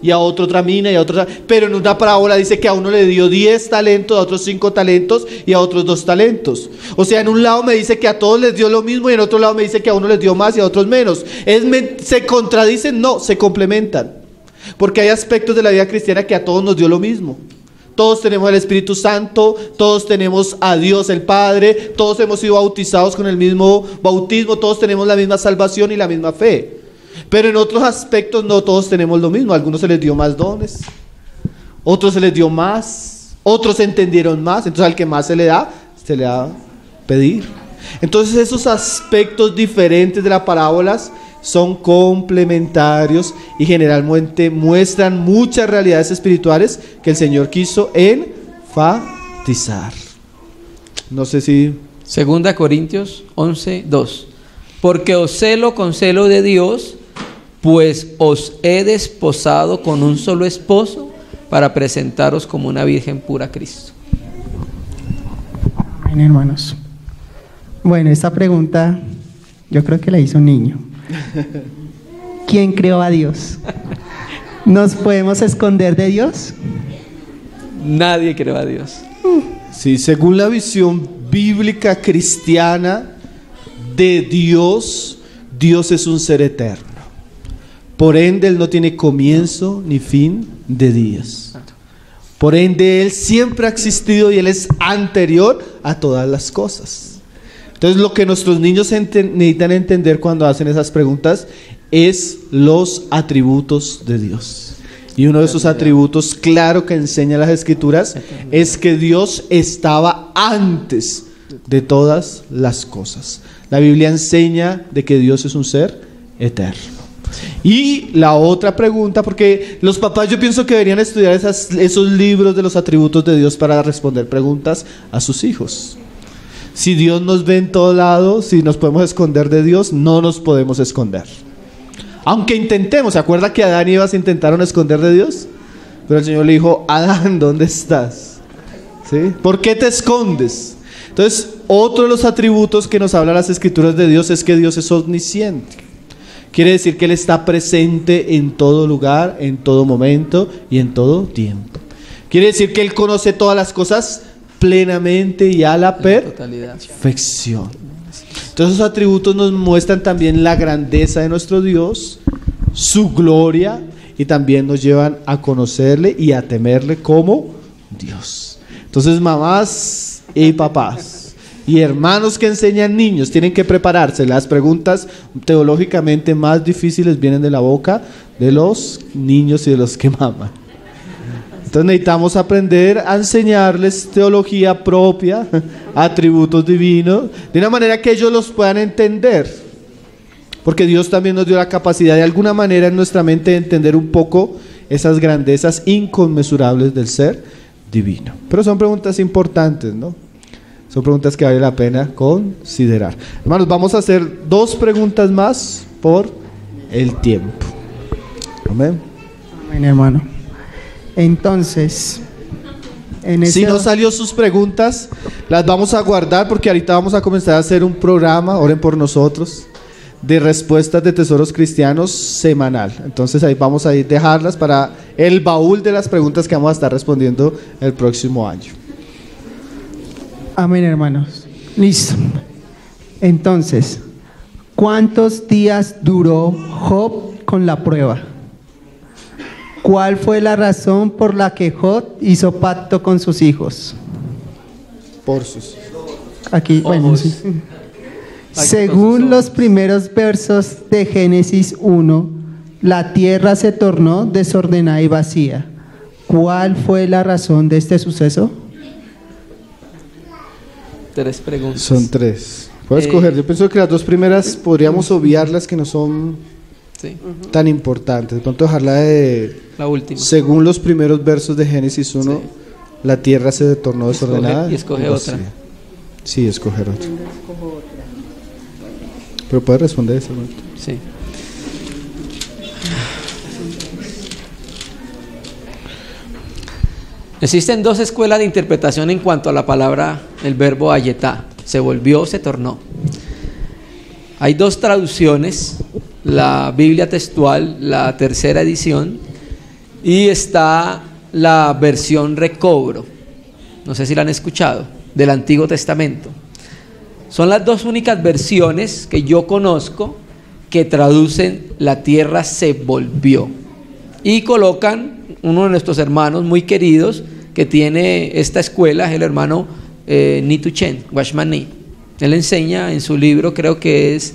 C: y a otro otra mina, y a otro, pero en una parábola dice que a uno le dio 10 talentos, a otros 5 talentos, y a otros 2 talentos. O sea, en un lado me dice que a todos les dio lo mismo, y en otro lado me dice que a uno les dio más y a otros menos. ¿Se contradicen? No, se complementan. Porque hay aspectos de la vida cristiana que a todos nos dio lo mismo. Todos tenemos el Espíritu Santo, todos tenemos a Dios el Padre, todos hemos sido bautizados con el mismo bautismo, todos tenemos la misma salvación y la misma fe. Pero en otros aspectos no todos tenemos lo mismo. A algunos se les dio más dones, otros se les dio más, otros entendieron más. Entonces al que más se le da pedir. Entonces esos aspectos diferentes de las parábolas son complementarios y generalmente muestran muchas realidades espirituales que el Señor quiso enfatizar. No sé si...
D: 2 Corintios 11:2. Porque os celo con celo de Dios, pues os he desposado con un solo esposo para presentaros como una virgen pura a Cristo.
B: Amén, hermanos. Bueno, esta pregunta yo creo que la hizo un niño. ¿Quién creó a Dios? ¿Nos podemos esconder de Dios?
D: Nadie creó a Dios.
C: Sí, según la visión bíblica cristiana de Dios, Dios es un ser eterno. Por ende, Él no tiene comienzo ni fin de días. Por ende, Él siempre ha existido y Él es anterior a todas las cosas. Entonces, lo que nuestros niños necesitan entender cuando hacen esas preguntas es los atributos de Dios. Y uno de esos atributos, claro, que enseña las Escrituras, es que Dios estaba antes de todas las cosas. La Biblia enseña de que Dios es un ser eterno. Y la otra pregunta, porque los papás yo pienso que deberían estudiar esos libros de los atributos de Dios para responder preguntas a sus hijos. Si Dios nos ve en todo lado, si nos podemos esconder de Dios, no nos podemos esconder. Aunque intentemos, ¿se acuerda que Adán y Eva se intentaron esconder de Dios? Pero el Señor le dijo, Adán, ¿dónde estás? ¿Sí? ¿Por qué te escondes? Entonces, otro de los atributos que nos habla las Escrituras de Dios es que Dios es omnisciente. Quiere decir que Él está presente en todo lugar, en todo momento y en todo tiempo. Quiere decir que Él conoce todas las cosas plenamente y a la perfección. Entonces esos atributos nos muestran también la grandeza de nuestro Dios, su gloria, y también nos llevan a conocerle y a temerle como Dios. Entonces, mamás y papás y hermanos que enseñan niños tienen que prepararse. Las preguntas teológicamente más difíciles vienen de la boca de los niños y de los que maman. Entonces necesitamos aprender a enseñarles teología propia, atributos divinos, de una manera que ellos los puedan entender. Porque Dios también nos dio la capacidad de alguna manera en nuestra mente de entender un poco esas grandezas inconmensurables del ser divino. Pero son preguntas importantes, ¿no? Son preguntas que vale la pena considerar. Hermanos, vamos a hacer 2 preguntas más por el tiempo. Amén.
B: Amén, hermano. Entonces,
C: si no salió sus preguntas, las vamos a guardar porque ahorita vamos a comenzar a hacer un programa, oren por nosotros, de respuestas de tesoros cristianos semanal. Entonces ahí vamos a ir dejarlas para el baúl de las preguntas que vamos a estar respondiendo el próximo año.
B: Amén, hermanos. Listo. Entonces, ¿cuántos días duró Job con la prueba? ¿Cuál fue la razón por la que Job hizo pacto con sus hijos?
C: Por sus.
B: Aquí, bueno, sí. Según los primeros versos de Génesis 1, la tierra se tornó desordenada y vacía. ¿Cuál fue la razón de este suceso?
D: 3 preguntas.
C: Son 3. Puedes escoger. Yo pienso que las 2 primeras podríamos obviarlas, que no son
D: Sí,
C: tan importantes. De pronto dejarla de...
D: la última.
C: Según los primeros versos de Génesis 1,
D: Sí.
C: la tierra se tornó desordenada.
D: Y escoge
C: Algo
D: otra.
C: así. Sí, escoger otra. Pero puedes responder eso, ¿no?
D: Sí. Existen 2 escuelas de interpretación en cuanto a la palabra, el verbo ayetá. Se volvió, se tornó. Hay 2 traducciones, la Biblia textual, la tercera edición, y está la versión recobro, no sé si la han escuchado, del Antiguo Testamento. Son las 2 únicas versiones que yo conozco que traducen la tierra se volvió. Y colocan uno de nuestros hermanos muy queridos que tiene esta escuela, es el hermano Nitu Chen, Washman Nee. Él enseña en su libro, creo que es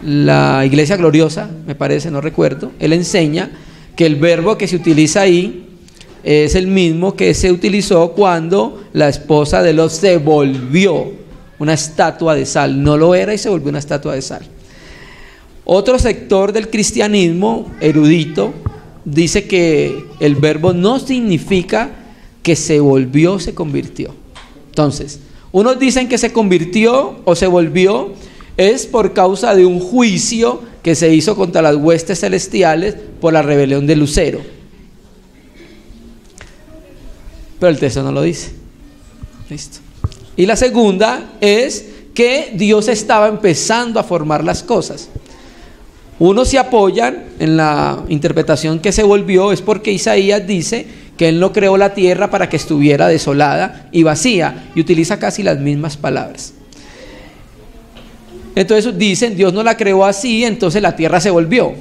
D: La Iglesia Gloriosa, me parece, no recuerdo. Él enseña que el verbo que se utiliza ahí es el mismo que se utilizó cuando la esposa de Lot se volvió una estatua de sal. No lo era y se volvió una estatua de sal. Otro sector del cristianismo erudito dice que el verbo no significa que se volvió, se convirtió. Entonces, unos dicen que se convirtió o se volvió es por causa de un juicio que se hizo contra las huestes celestiales por la rebelión de Lucero. Pero el texto no lo dice. Listo. Y la segunda es que Dios estaba empezando a formar las cosas. Unos se apoyan en la interpretación que se volvió, es porque Isaías dice que Él no creó la tierra para que estuviera desolada y vacía, y utiliza casi las mismas palabras. Entonces dicen, Dios no la creó así, entonces la tierra se volvió.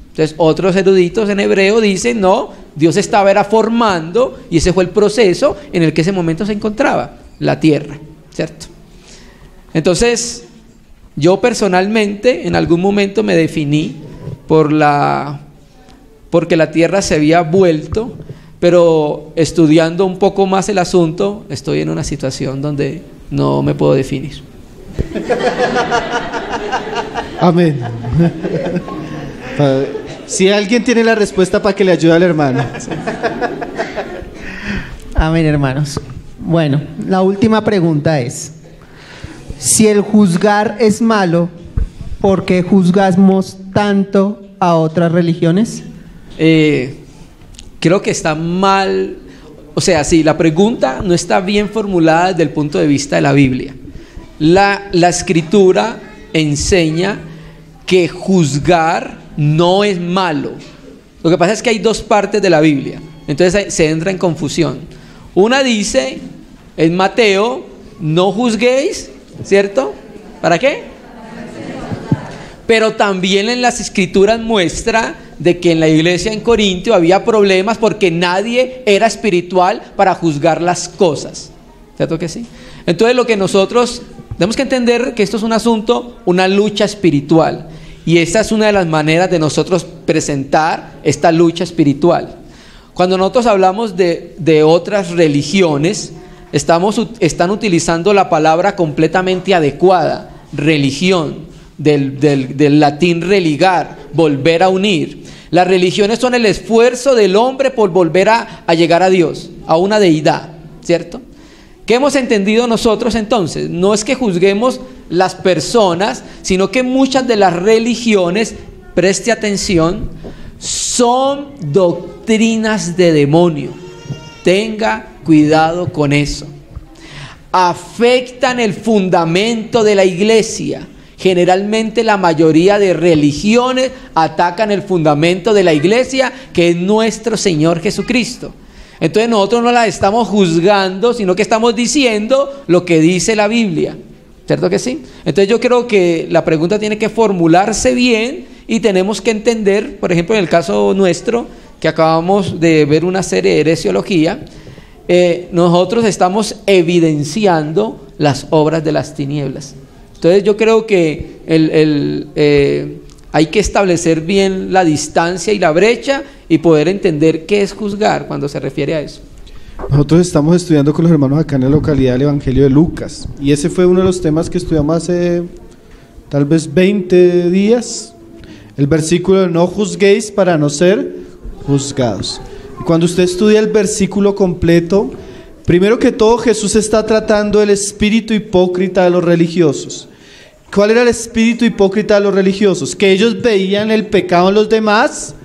D: Entonces otros eruditos en hebreo dicen, no, Dios era formando, y ese fue el proceso en el que ese momento se encontraba, la tierra, ¿cierto? Entonces, yo personalmente en algún momento me definí porque la tierra se había vuelto, pero estudiando un poco más el asunto, estoy en una situación donde no me puedo definir.
C: Amén. Si alguien tiene la respuesta para que le ayude al hermano.
B: Amén, hermanos. Bueno, la última pregunta es: si el juzgar es malo, ¿por qué juzgamos tanto a otras religiones?
D: Creo que está mal, o sea, sí, la pregunta no está bien formulada desde el punto de vista de la Biblia. La escritura enseña que juzgar no es malo. Lo que pasa es que hay 2 partes de la Biblia, entonces se entra en confusión. Una dice en Mateo, no juzguéis, ¿cierto? ¿Para qué? Pero también en las escrituras muestra de que en la iglesia en Corintio había problemas porque nadie era espiritual para juzgar las cosas, ¿cierto que sí? Entonces lo que nosotros tenemos que entender que esto es un asunto, una lucha espiritual, y esta es una de las maneras de nosotros presentar esta lucha espiritual. Cuando nosotros hablamos de otras religiones, están utilizando la palabra completamente adecuada, religión, del latín religar, volver a unir. Las religiones son el esfuerzo del hombre por volver a llegar a Dios, a una deidad, ¿cierto? ¿Qué hemos entendido nosotros entonces? No es que juzguemos las personas, sino que muchas de las religiones, preste atención, son doctrinas de demonio. Tenga cuidado con eso. Afectan el fundamento de la iglesia. Generalmente la mayoría de religiones atacan el fundamento de la iglesia, que es nuestro Señor Jesucristo. Entonces nosotros no la estamos juzgando, sino que estamos diciendo lo que dice la Biblia. ¿Cierto que sí? Entonces yo creo que la pregunta tiene que formularse bien y tenemos que entender, por ejemplo, en el caso nuestro, que acabamos de ver una serie de heresiología, nosotros estamos evidenciando las obras de las tinieblas. Entonces yo creo que hay que establecer bien la distancia y la brecha y poder entender qué es juzgar cuando se refiere a eso.
C: Nosotros estamos estudiando con los hermanos acá en la localidad el Evangelio de Lucas, y ese fue uno de los temas que estudiamos hace tal vez 20 días, el versículo de no juzguéis para no ser juzgados. Y cuando usted estudia el versículo completo, primero que todo Jesús está tratando el espíritu hipócrita de los religiosos. ¿Cuál era el espíritu hipócrita de los religiosos? Que ellos veían el pecado en los demás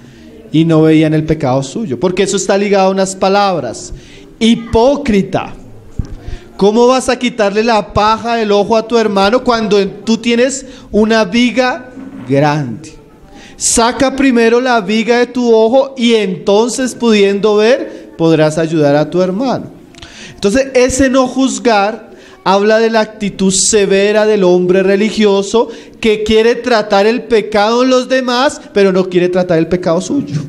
C: y no veían el pecado suyo, porque eso está ligado a unas palabras. Hipócrita. ¿Cómo vas a quitarle la paja del ojo a tu hermano cuando tú tienes una viga grande? Saca primero la viga de tu ojo y entonces, pudiendo ver, podrás ayudar a tu hermano. Entonces, ese no juzgar habla de la actitud severa del hombre religioso que quiere tratar el pecado en los demás, pero no quiere tratar el pecado suyo.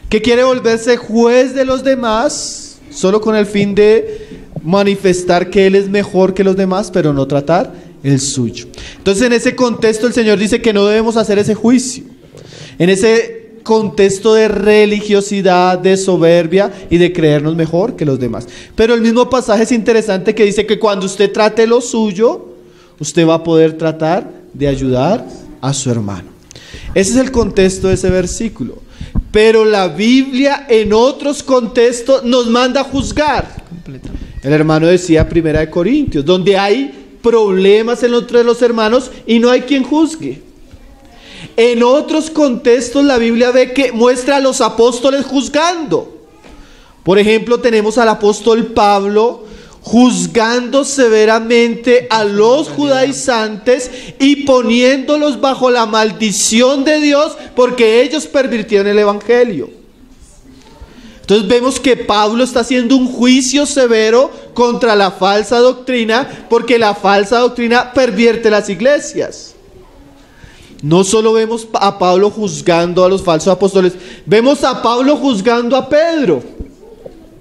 C: Que quiere volverse juez de los demás solo con el fin de manifestar que él es mejor que los demás, pero no tratar el suyo. Entonces, en ese contexto el Señor dice que no debemos hacer ese juicio. En ese contexto de religiosidad, de soberbia y de creernos mejor que los demás. Pero el mismo pasaje es interesante, que dice que cuando usted trate lo suyo, usted va a poder tratar de ayudar a su hermano. Ese es el contexto de ese versículo. Pero la Biblia en otros contextos nos manda a juzgar. El hermano decía 1 Corintios, donde hay problemas entre los hermanos y no hay quien juzgue. En otros contextos la Biblia ve que muestra a los apóstoles juzgando. Por ejemplo, tenemos al apóstol Pablo juzgando severamente a los judaizantes y poniéndolos bajo la maldición de Dios porque ellos pervirtieron el evangelio. Entonces vemos que Pablo está haciendo un juicio severo contra la falsa doctrina, porque la falsa doctrina pervierte las iglesias. No solo vemos a Pablo juzgando a los falsos apóstoles, vemos a Pablo juzgando a Pedro.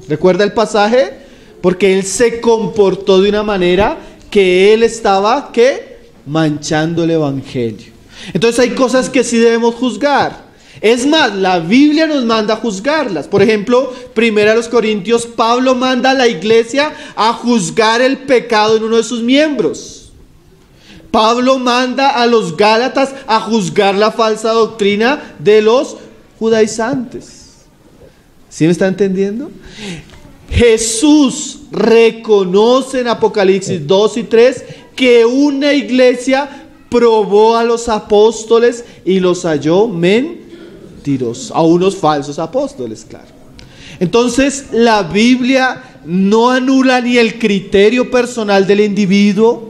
C: ¿Recuerda el pasaje? Porque él se comportó de una manera que él estaba, ¿qué? Manchando el evangelio. Entonces hay cosas que sí debemos juzgar. Es más, la Biblia nos manda a juzgarlas. Por ejemplo, 1 Corintios, Pablo manda a la iglesia a juzgar el pecado en uno de sus miembros. Pablo manda a los Gálatas a juzgar la falsa doctrina de los judaizantes. ¿Sí me está entendiendo? Jesús reconoce en Apocalipsis 2 y 3 que una iglesia probó a los apóstoles y los halló mentirosos, a unos falsos apóstoles, claro. Entonces la Biblia no anula ni el criterio personal del individuo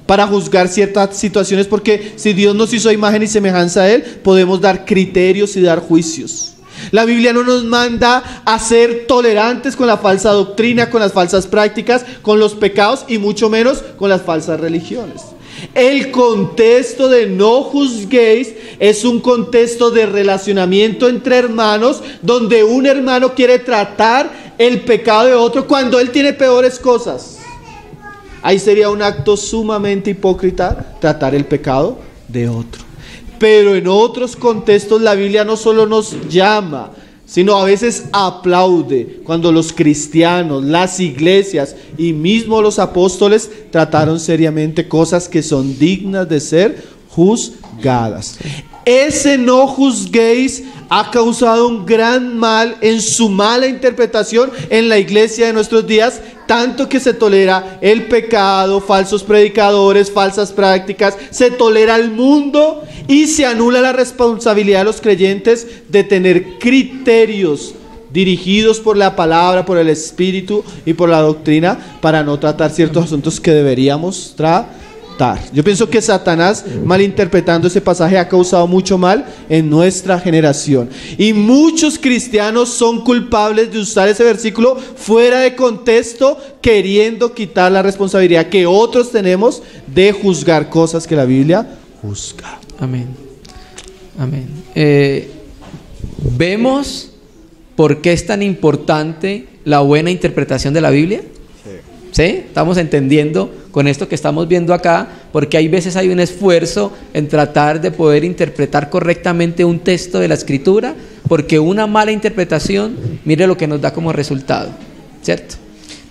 C: para juzgar ciertas situaciones, porque si Dios nos hizo a imagen y semejanza a Él, podemos dar criterios y dar juicios. La Biblia no nos manda a ser tolerantes con la falsa doctrina, con las falsas prácticas, con los pecados y mucho menos con las falsas religiones. El contexto de no juzguéis es un contexto de relacionamiento entre hermanos, donde un hermano quiere tratar el pecado de otro cuando él tiene peores cosas. Ahí sería un acto sumamente hipócrita tratar el pecado de otro. Pero en otros contextos la Biblia no solo nos llama, sino a veces aplaude cuando los cristianos, las iglesias y mismo los apóstoles trataron seriamente cosas que son dignas de ser juzgadas. Ese no juzguéis ha causado un gran mal en su mala interpretación en la iglesia de nuestros días, tanto que se tolera el pecado, falsos predicadores, falsas prácticas, se tolera el mundo y se anula la responsabilidad de los creyentes de tener criterios dirigidos por la palabra, por el Espíritu y por la doctrina para no tratar ciertos asuntos que deberíamos tratar. aceptar. Yo pienso que Satanás, malinterpretando ese pasaje, ha causado mucho mal en nuestra generación. Y muchos cristianos son culpables de usar ese versículo fuera de contexto, queriendo quitar la responsabilidad que otros tenemos de juzgar cosas que la Biblia juzga.
D: Amén. Amén. ¿Vemos por qué es tan importante la buena interpretación de la Biblia? ¿Sí? Estamos entendiendo con esto que estamos viendo acá, porque hay veces hay un esfuerzo en tratar de poder interpretar correctamente un texto de la Escritura, porque una mala interpretación, mire lo que nos da como resultado, ¿cierto?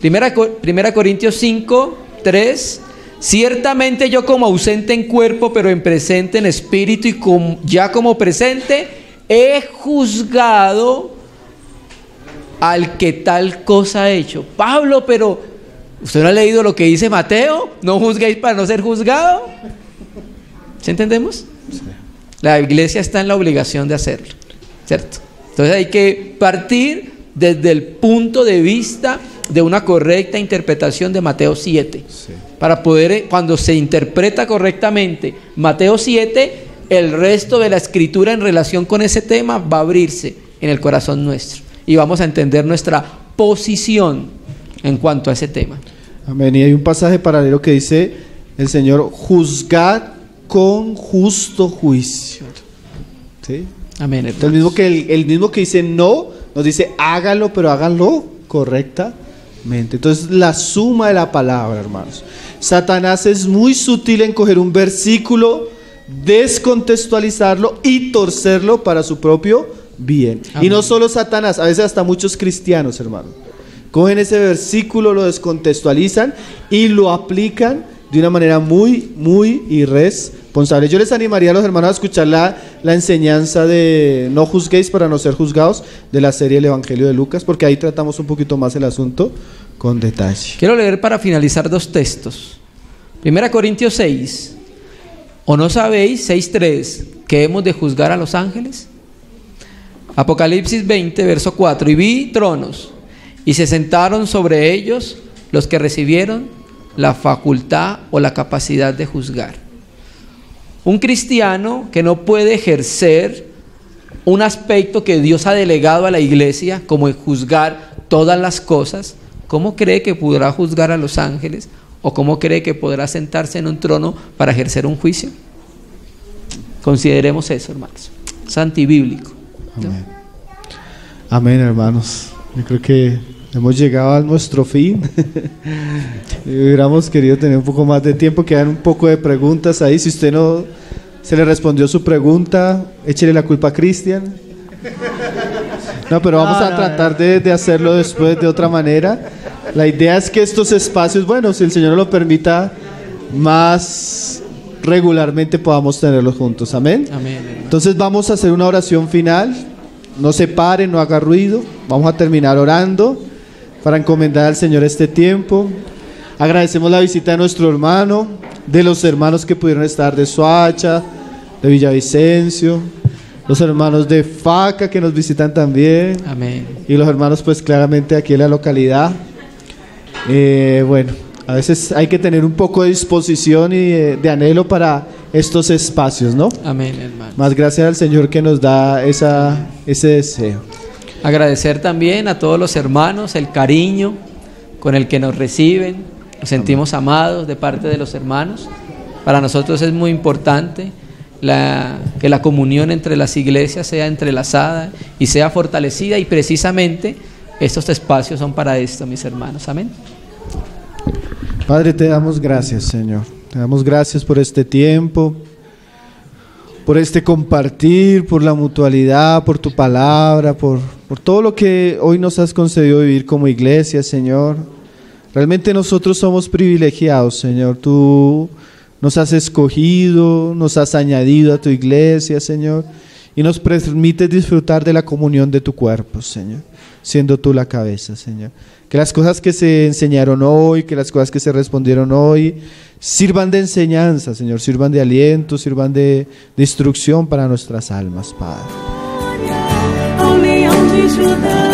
D: Primera Corintios 5, 3: ciertamente yo como ausente en cuerpo, pero en presente en espíritu, y ya como presente he juzgado al que tal cosa ha hecho. Pablo, pero ¿usted no ha leído lo que dice Mateo? No juzguéis para no ser juzgado. ¿Sí entendemos? Sí. La iglesia está en la obligación de hacerlo, ¿cierto? Entonces hay que partir desde el punto de vista de una correcta interpretación de Mateo 7. Sí. Para poder, cuando se interpreta correctamente Mateo 7, el resto de la escritura en relación con ese tema va a abrirse en el corazón nuestro. Y vamos a entender nuestra posición en cuanto a ese tema.
C: Amén. Y hay un pasaje paralelo que dice el Señor: juzgad con justo juicio. ¿Sí?
D: Amén.
C: Entonces, el mismo que dice no, nos dice háganlo, pero háganlo correctamente. Entonces, la suma de la palabra, hermanos. Satanás es muy sutil en coger un versículo, descontextualizarlo y torcerlo para su propio bien. Amén. Y no solo Satanás, a veces hasta muchos cristianos, hermanos, cogen ese versículo, lo descontextualizan y lo aplican de una manera muy, muy irresponsable. Yo les animaría a los hermanos a escuchar la enseñanza de No juzguéis para no ser juzgados, de la serie El Evangelio de Lucas, porque ahí tratamos un poquito más el asunto con detalle.
D: Quiero leer para finalizar dos textos. 1 Corintios 6. ¿O no sabéis, 6:3, que hemos de juzgar a los ángeles? Apocalipsis 20, verso 4. Y vi tronos, y se sentaron sobre ellos los que recibieron la facultad o la capacidad de juzgar. Un cristiano que no puede ejercer un aspecto que Dios ha delegado a la iglesia, como el juzgar todas las cosas, ¿cómo cree que podrá juzgar a los ángeles? ¿O cómo cree que podrá sentarse en un trono para ejercer un juicio? Consideremos eso, hermanos. Es antibíblico, ¿no?
C: Amén. Amén, hermanos. Yo creo que hemos llegado a nuestro fin. Hubiéramos querido tener un poco más de tiempo. Quedan un poco de preguntas ahí. Si usted no se le respondió su pregunta, échele la culpa a Cristian. No, pero vamos a tratar de hacerlo después de otra manera. La idea es que estos espacios, bueno, si el Señor lo permita, más regularmente podamos tenerlos juntos. Amén.
D: Amén.
C: Entonces vamos a hacer una oración final. No se pare, no haga ruido. Vamos a terminar orando para encomendar al Señor este tiempo. Agradecemos la visita de nuestro hermano, de los hermanos que pudieron estar de Soacha, de Villavicencio, los hermanos de Faca que nos visitan también.
D: Amén.
C: Y los hermanos pues claramente aquí en la localidad. Bueno, a veces hay que tener un poco de disposición y de anhelo para estos espacios, ¿no?
D: Amén, hermano.
C: Más gracias al Señor que nos da ese deseo.
D: Agradecer también a todos los hermanos el cariño con el que nos reciben. Nos sentimos amados de parte de los hermanos. Para nosotros es muy importante que la comunión entre las iglesias sea entrelazada y sea fortalecida, y precisamente estos espacios son para esto, mis hermanos. Amén.
C: Padre, te damos gracias, Señor. Te damos gracias por este tiempo, por este compartir, por la mutualidad, por tu palabra, por todo lo que hoy nos has concedido vivir como iglesia, Señor. Realmente nosotros somos privilegiados, Señor. Tú nos has escogido, nos has añadido a tu iglesia, Señor, y nos permites disfrutar de la comunión de tu cuerpo, Señor, siendo tú la cabeza, Señor. Que las cosas que se enseñaron hoy, que las cosas que se respondieron hoy, sirvan de enseñanza, Señor, sirvan de aliento, sirvan de instrucción para nuestras almas, Padre.
A: Ao leão de Judá.